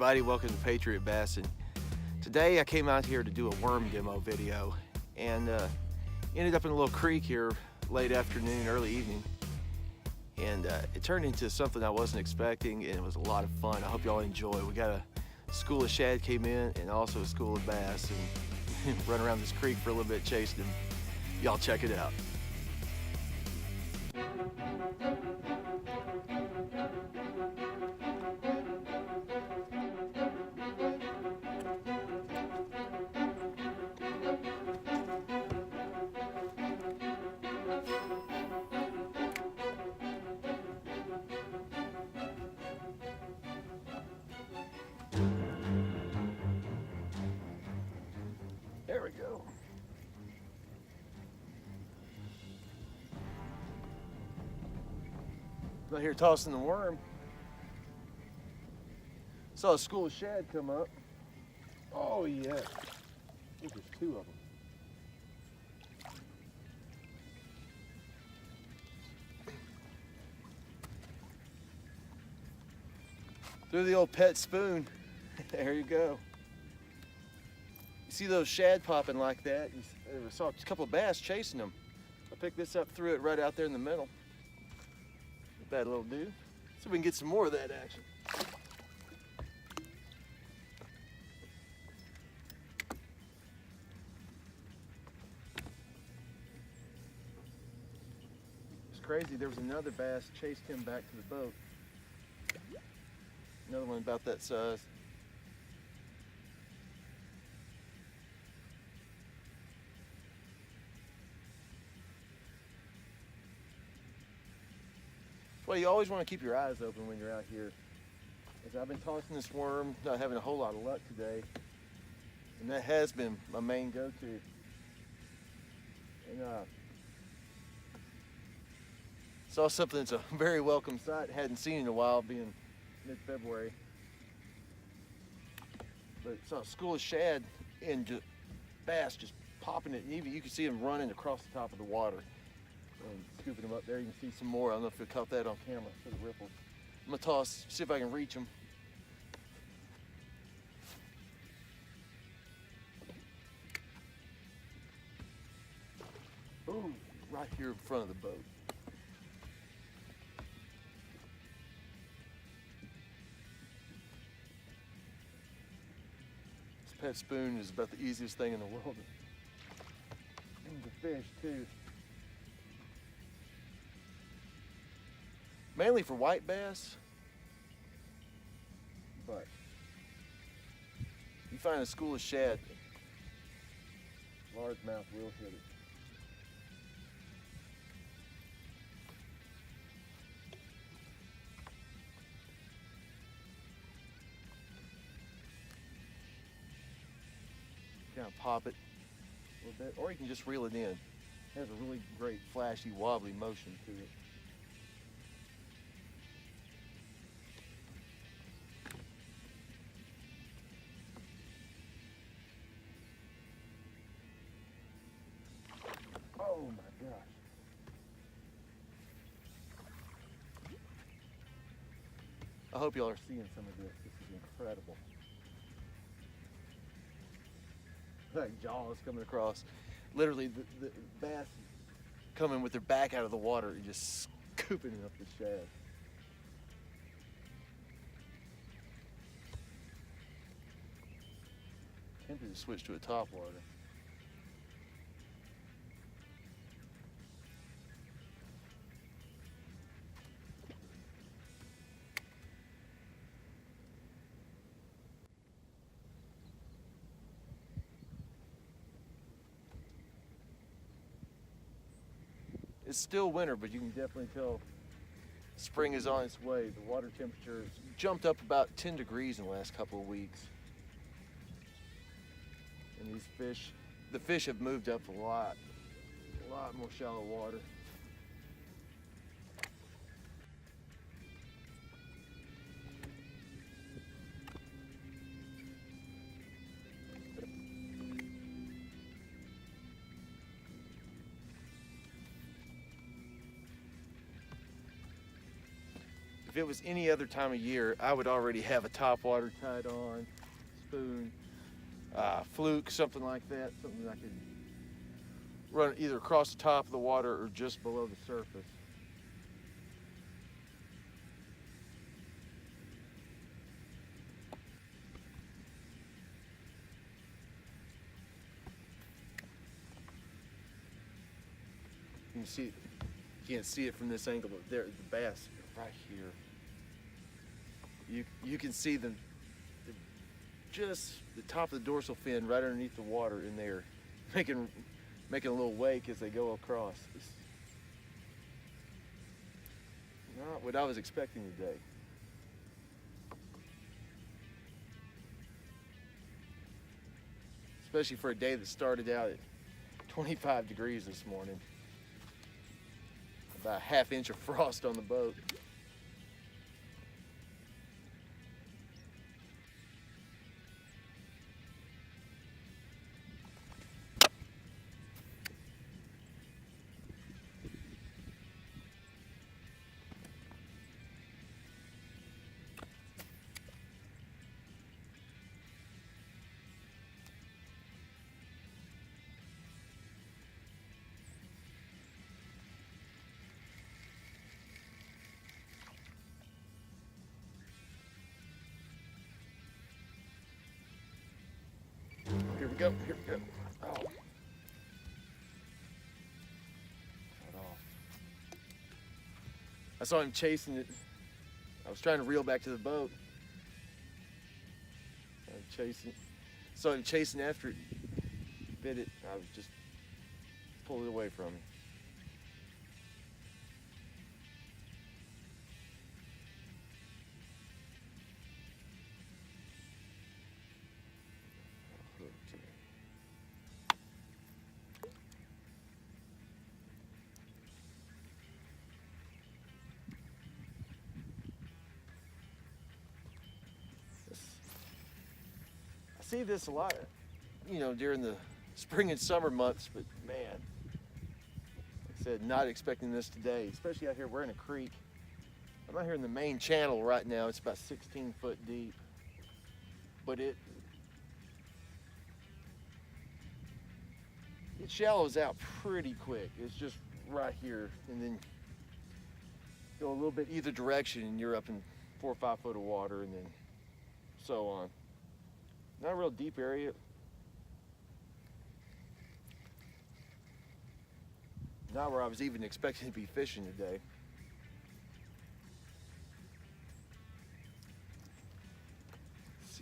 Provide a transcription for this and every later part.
everybody, welcome to Patriot Bassin. Today I came out here to do a worm demo video and ended up in a little creek here late afternoon, early evening, and it turned into something I wasn't expecting, and it was a lot of fun. I hope y'all enjoy. We got a school of shad came in and also a school of bass, and run around this creek for a little bit chasing them. Y'all check it out. There we go. Out here tossing the worm. Saw a school of shad come up. Oh yeah. I think there's two of them. Through the old pet spoon. There you go. You see those shad popping like that? I saw a couple of bass chasing them. I picked this up, threw it right out there in the middle. Bad little dude. So we can get some more of that action. It's crazy. There was another bass chased him back to the boat. Another one about that size. Well, you always want to keep your eyes open when you're out here. As I've been tossing this worm, not having a whole lot of luck today, and that has been my main go-to. And saw something that's a very welcome sight. Hadn't seen in a while, being mid-February. But saw a school of shad and just bass just popping it, and even you can see them running across the top of the water. And scooping them up there. You can see some more. I don't know if you caught that on camera for the ripples. I'm gonna toss, see if I can reach them. Ooh, right here in front of the boat. This pet spoon is about the easiest thing in the world. And the fish too. Mainly for white bass, but you find a school of shad, largemouth will hit it. Kind of pop it a little bit, or you can just reel it in. It has a really great flashy, wobbly motion to it. Oh my gosh. I hope y'all are seeing some of this. This is incredible. Like jaws coming across. Literally the bass coming with their back out of the water and just scooping up the shad. Tempted to switch to a topwater. It's still winter, but you can definitely tell spring is on its way. The water temperature has jumped up about 10 degrees in the last couple of weeks. And these fish, the fish have moved up a lot more shallow water. If it was any other time of year, I would already have a topwater tied on, spoon, fluke, something like that, something I could run either across the top of the water or just below the surface. You can see, you can't see it from this angle, but there, the bass right here. You can see them, just the top of the dorsal fin right underneath the water in there, making a little wake as they go across. It's not what I was expecting today. Especially for a day that started out at 25 degrees this morning. About a half inch of frost on the boat. Here we go, here we go. Oh. Cut off. I saw him chasing it. I was trying to reel back to the boat. Saw him chasing after it. Bit it. I was just pulling it away from him. I see this a lot, during the spring and summer months, but man, like I said, not expecting this today, especially out here. We're in a creek. I'm out here in the main channel right now. It's about 16 foot deep, but it shallows out pretty quick. It's just right here, and then go a little bit either direction and you're up in 4 or 5 foot of water, and then so on. Not a real deep area. Not where I was even expecting to be fishing today. Let's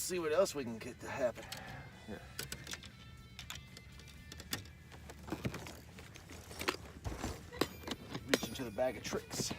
see what else we can get to happen. Here. Reach into the bag of tricks.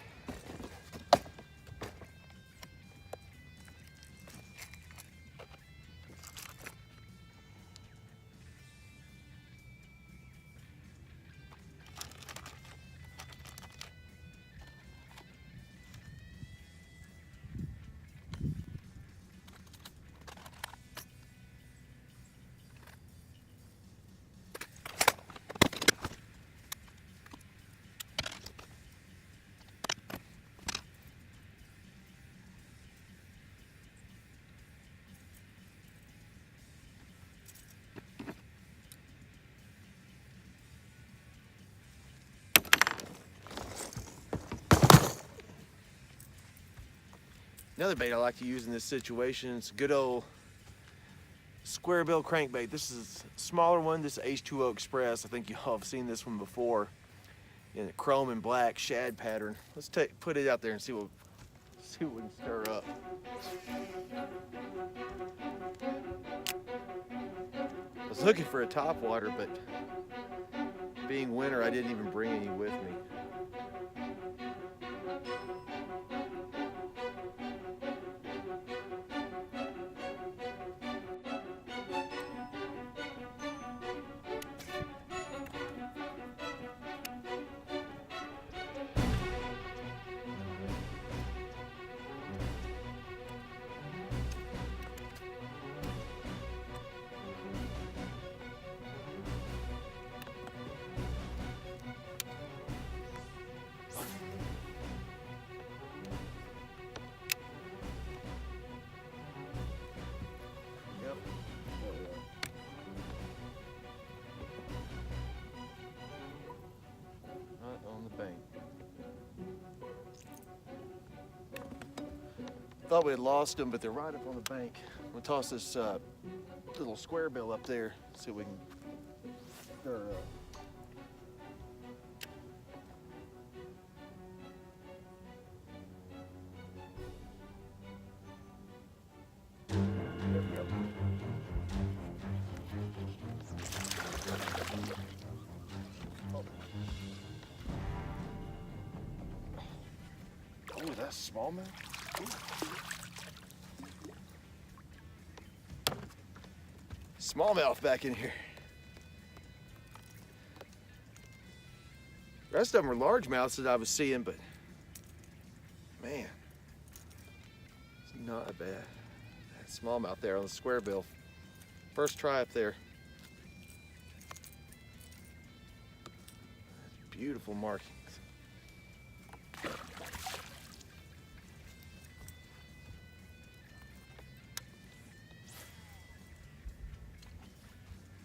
Another bait I like to use in this situation is good old square bill crankbait. This is a smaller one. This is H2O Express. I think you all have seen this one before in a chrome and black shad pattern. Let's put it out there and see what we can stir up. I was looking for a topwater, but being winter, I didn't even bring any with me. Thought we had lost them, but they're right up on the bank. I'm gonna toss this little square bill up there, see if we can stir her up. There we go. Oh, that's smallmouth. Smallmouth back in here. The rest of them are largemouths that I was seeing, but man, it's not bad. That smallmouth there on the square bill. First try up there. Beautiful markings.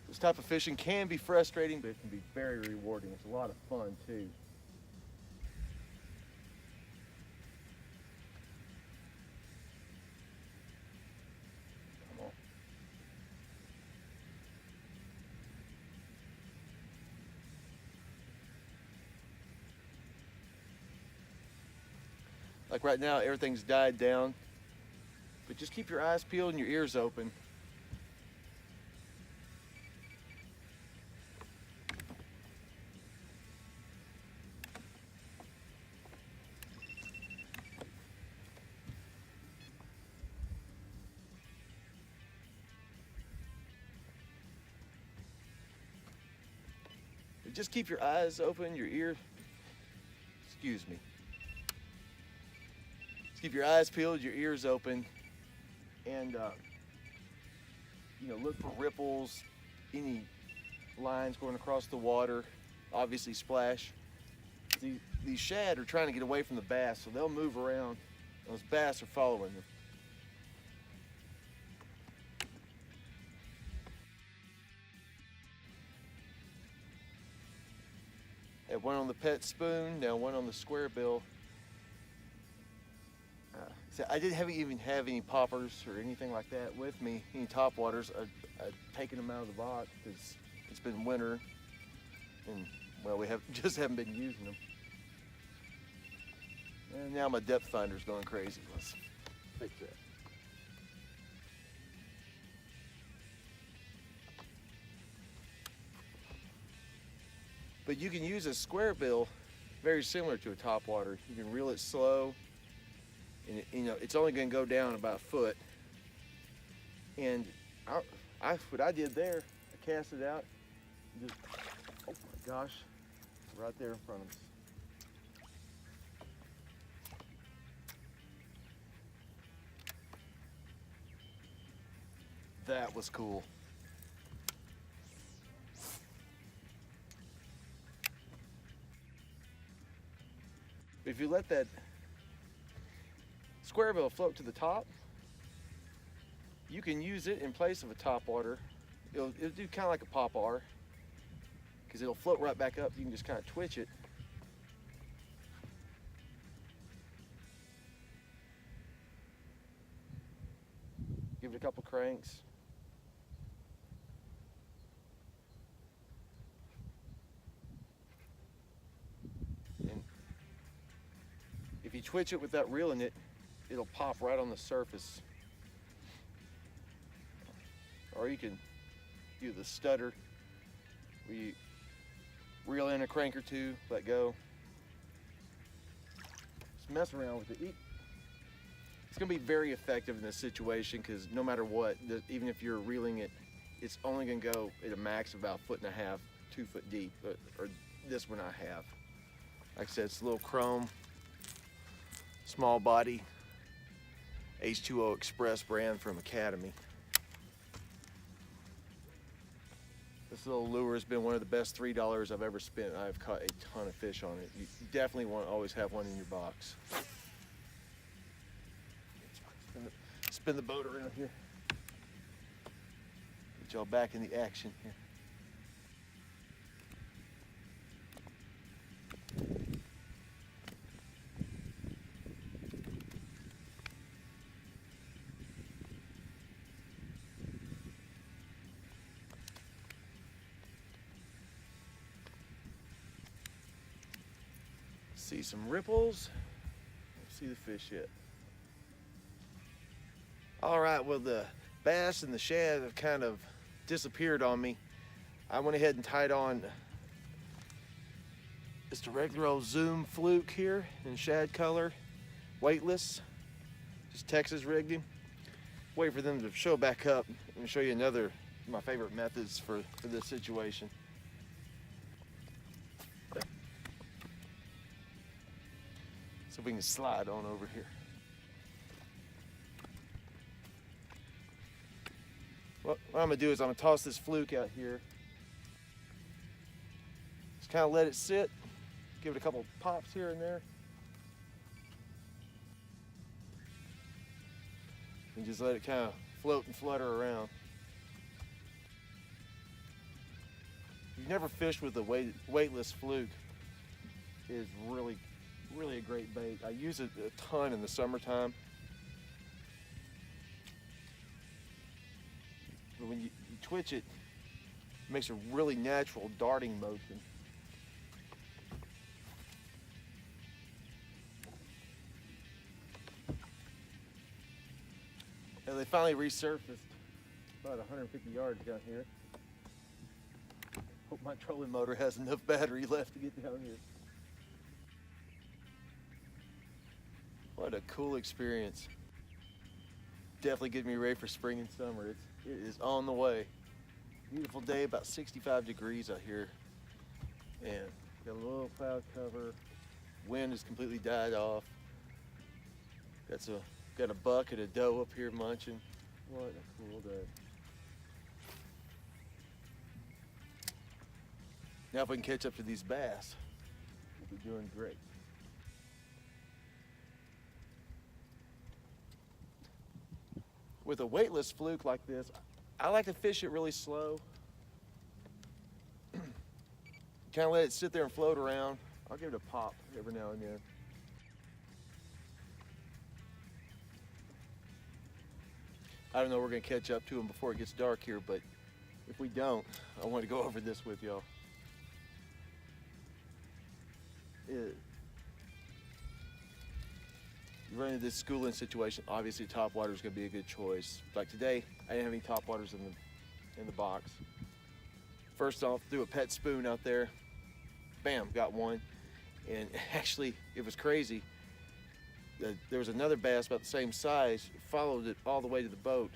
This type of fishing can be frustrating, but it can be very rewarding. It's a lot of fun too. Come on. Like right now, everything's died down, but just keep your eyes peeled and your ears open. Just keep your eyes open, your ear, excuse me. Just keep your eyes peeled, your ears open, and you know, look for ripples, any lines going across the water, obviously splash. These shad are trying to get away from the bass, so they'll move around. Those bass are following them. Had one on the pet spoon, now one on the square bill. So I didn't even have any poppers or anything like that with me, any top waters. I'd taken them out of the box because it's been winter, and well, we just haven't been using them. And now my depth finder's going crazy. Let's fix that. But you can use a square bill very similar to a topwater. You can reel it slow, and you know it's only going to go down about a foot. And what I did there, I cast it out, and just, oh my gosh, right there in front of us. That was cool. If you let that square bill float to the top, you can use it in place of a topwater. It'll do kind of like a pop-ar, because it'll float right back up. You can just kind of twitch it. Give it a couple cranks. If you twitch it without reeling it, it'll pop right on the surface. Or you can do the stutter, where you reel in a crank or two, let go. Just mess around with it. It's gonna be very effective in this situation, because no matter what, even if you're reeling it, it's only gonna go at a max of about 1.5 feet, 2 foot deep, or this one I have. Like I said, it's a little chrome, small body, H2O Express brand from Academy. This little lure has been one of the best $3 I've ever spent. I've caught a ton of fish on it. You definitely want to always have one in your box. Spin the boat around here. Get y'all back in the action here. See some ripples. Don't see the fish yet. All right, well, the bass and the shad have kind of disappeared on me. I went ahead and tied on just a regular old Zoom fluke here in shad color, weightless. Just Texas rigged him. Wait for them to show back up and show you another of my favorite methods for this situation. So we can slide on over here. What I'm gonna do is I'm gonna toss this fluke out here. Just kind of let it sit. Give it a couple pops here and there. And just let it kind of float and flutter around. If you've never fished with a weightless fluke, it is really a great bait. I use it a ton in the summertime. But when you twitch it, it makes a really natural darting motion. And they finally resurfaced about 150 yards down here. Hope my trolling motor has enough battery left to get down here. What a cool experience. Definitely getting me ready for spring and summer. It is on the way. Beautiful day, about 65 degrees out here. And got a little cloud cover. Wind has completely died off. Got a buck and a doe up here munching. What a cool day. Now if we can catch up to these bass, we'll be doing great. With a weightless fluke like this, I like to fish it really slow. Kind of let it sit there and float around. I'll give it a pop every now and then. I don't know, we're gonna catch up to them before it gets dark here, but if we don't, I want to go over this with y'all. You run into this schooling situation, obviously topwater is gonna be a good choice. Like today, I didn't have any topwaters in the box. First off, threw a pet spoon out there. Bam, got one. And actually, it was crazy. There was another bass about the same size, followed it all the way to the boat.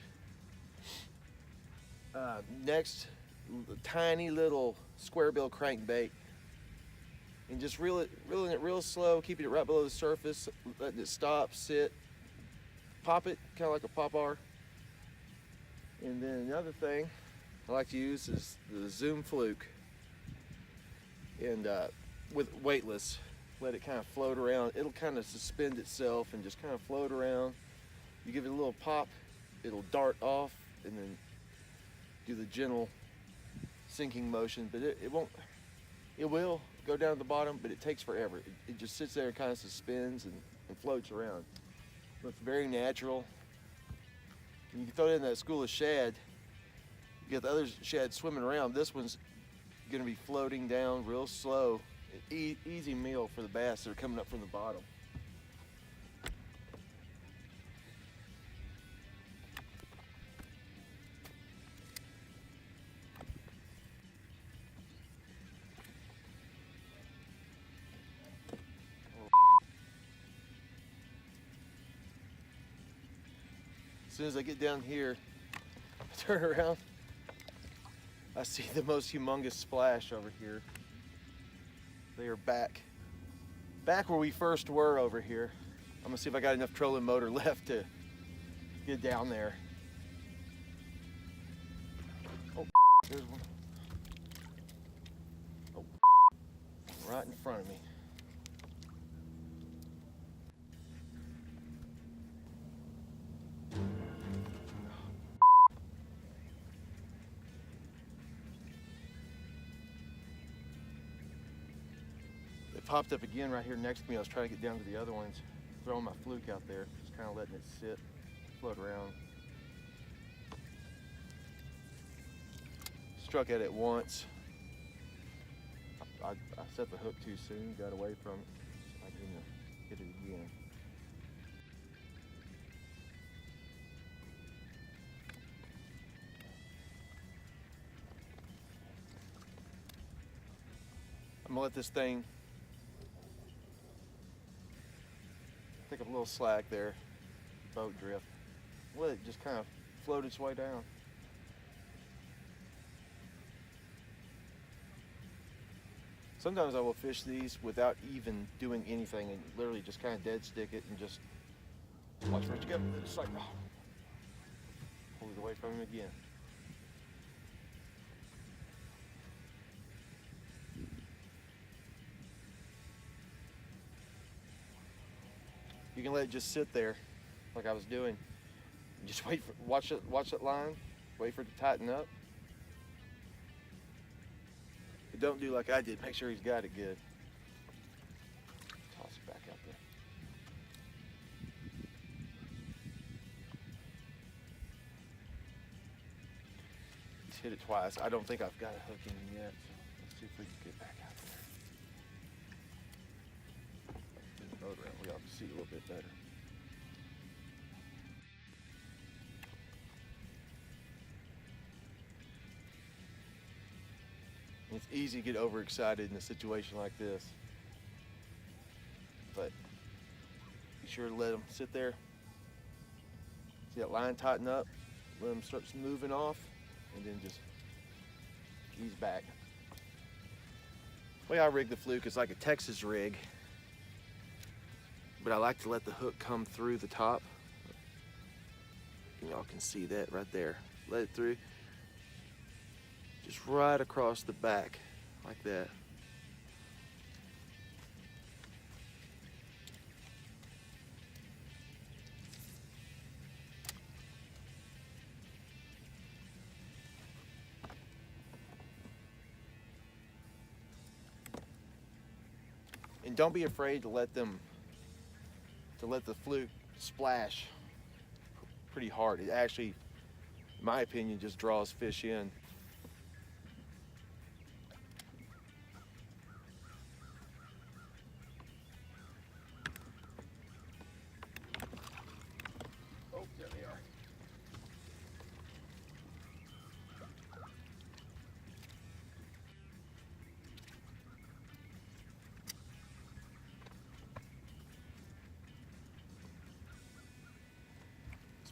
Next, a tiny little square bill crankbait. And just reeling it real slow, keeping it right below the surface, letting it stop, sit, pop it, kind of like a pop-ar. And then another thing I like to use is the Zoom fluke. And with weightless, let it kind of float around. It'll kind of suspend itself and just kind of float around. You give it a little pop, it'll dart off and then do the gentle sinking motion, but it will go down to the bottom, but it takes forever. It just sits there and kind of suspends and floats around. Looks very natural. And you can throw it in that school of shad. You got the other shad swimming around. This one's gonna be floating down real slow. Easy meal for the bass that are coming up from the bottom. As soon as I get down here, I turn around, I see the most humongous splash over here. They are back where we first were over here. I'm gonna see if I got enough trolling motor left to get down there. Oh, there's one. Oh, right in front of me. Popped up again right here next to me. I was trying to get down to the other ones, throwing my fluke out there, just kind of letting it sit, float around. Struck at it once. I set the hook too soon, got away from it. So I gonna hit it again. I'm gonna let this thing take up a little slack there, boat drift. Let it just kind of float its way down. Sometimes I will fish these without even doing anything and literally just kind of dead stick it and just watch where it goes. It's like, oh, pull it away from him again. You can let it just sit there like I was doing. Just wait for, watch that line, wait for it to tighten up. But don't do like I did, make sure he's got it good. Toss it back out there. He's hit it twice. I don't think I've got a hook in him yet, so let's see if we can get back out there. Turn the boat around, we ought to see a little bit better. It's easy to get overexcited in a situation like this, but be sure to let them sit there. See that line tighten up, let them start moving off, and then just ease back. The way I rig the fluke is like a Texas rig, but I like to let the hook come through the top. Y'all can see that right there. Let it through. Just right across the back, like that. And don't be afraid to let the fluke splash pretty hard. It actually, in my opinion, just draws fish in.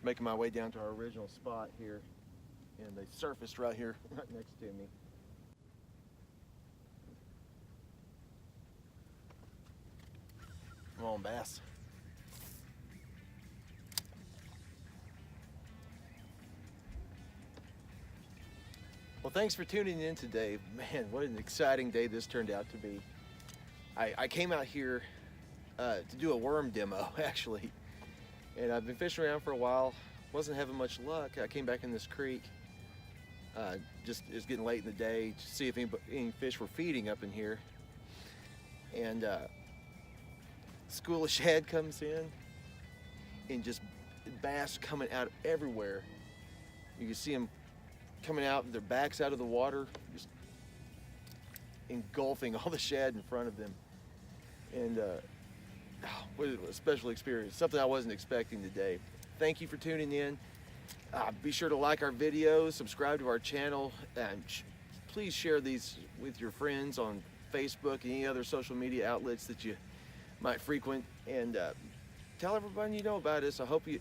Making my way down to our original spot here, and they surfaced right here, right next to me. Come on, bass. Well, thanks for tuning in today. Man, what an exciting day this turned out to be. I came out here to do a worm demo, actually. And I've been fishing around for a while, wasn't having much luck. I came back in this creek, just it was getting late in the day to see if any fish were feeding up in here. And school of shad comes in, and just bass coming out everywhere. You can see them coming out with their backs out of the water, just engulfing all the shad in front of them. And what a special experience, something I wasn't expecting today. Thank you for tuning in. Be sure to like our videos, subscribe to our channel, and please share these with your friends on Facebook and any other social media outlets that you might frequent, and tell everybody you know about us. I hope you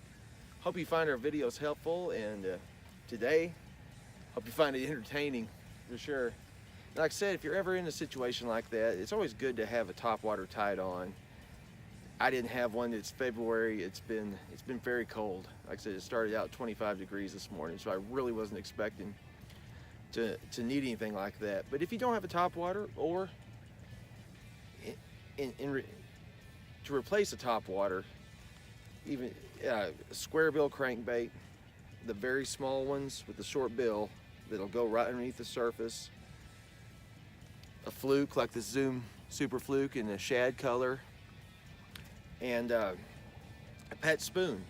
find our videos helpful, and today, hope you find it entertaining for sure. Like I said, if you're ever in a situation like that, it's always good to have a topwater tied on. I didn't have one. It's February. It's been very cold. Like I said, it started out 25 degrees this morning, so I really wasn't expecting to need anything like that. But if you don't have a topwater, or to replace a topwater, even square bill crankbait, the very small ones with the short bill that'll go right underneath the surface, a fluke like the Zoom Super Fluke in a shad color, and a pet spoon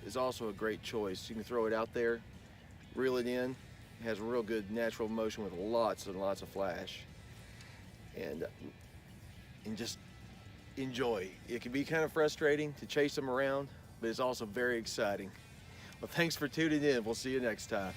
is also a great choice. You can throw it out there, reel it in. It has a real good natural motion with lots and lots of flash, and just enjoy. It can be kind of frustrating to chase them around, but it's also very exciting. Well, thanks for tuning in. We'll see you next time.